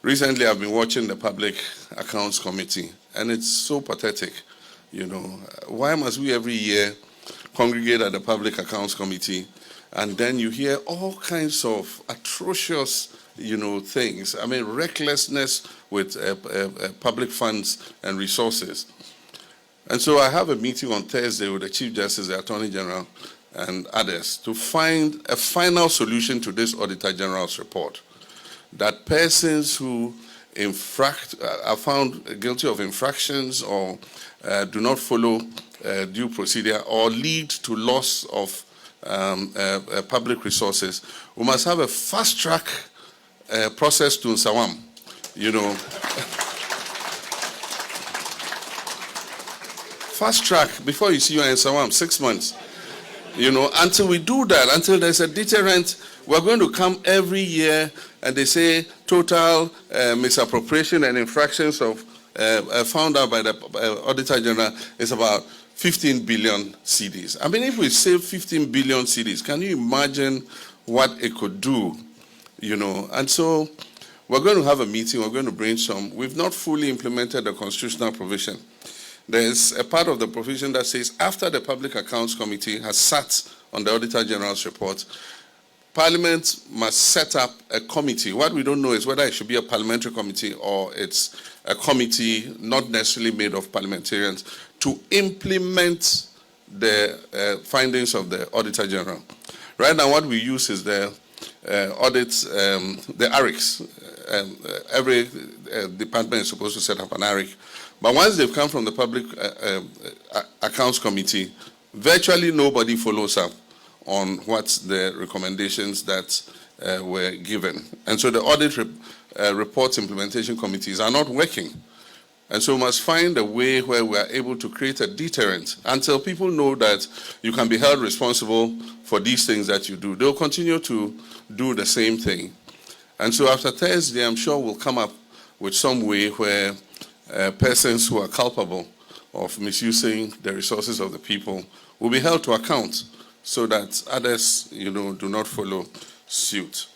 Recently, I've been watching the Public Accounts Committee, and it's so pathetic. Why must we every year congregate at the Public Accounts Committee, and then you hear all kinds of atrocious, things? I mean, recklessness with public funds and resources. And so I have a meeting on Thursday with the Chief Justice, the Attorney-General, and others to find a final solution to this Auditor-General's report, that persons who are found guilty of infractions or do not follow due procedure or lead to loss of public resources, we must have a fast-track process to Nsawam, Fast track before you see you in Nsawam, 6 months. Until we do that, until there's a deterrent, we're going to come every year and they say total misappropriation and infractions of found out by the Auditor-General is about 15 billion cedis. I mean, if we save 15 billion cedis, can you imagine what it could do? And so we're going to have a meeting, we're going to brainstorm. We've not fully implemented the constitutional provision. There's a part of the provision that says after the Public Accounts Committee has sat on the Auditor-General's report, Parliament must set up a committee. What we don't know is whether it should be a parliamentary committee or it's a committee not necessarily made of parliamentarians to implement the findings of the Auditor-General. Right now what we use is the audits, the ARICs. Every department is supposed to set up an ARIC. But once they've come from the Public Accounts Committee, virtually nobody follows up on what's the recommendations that were given. And so the Audit Reports Implementation Committees are not working. And so we must find a way where we are able to create a deterrent until people know that you can be held responsible for these things that you do. They'll continue to do the same thing. And so after Thursday, I'm sure we'll come up with some way where persons who are culpable of misusing the resources of the people will be held to account so that others, do not follow suit.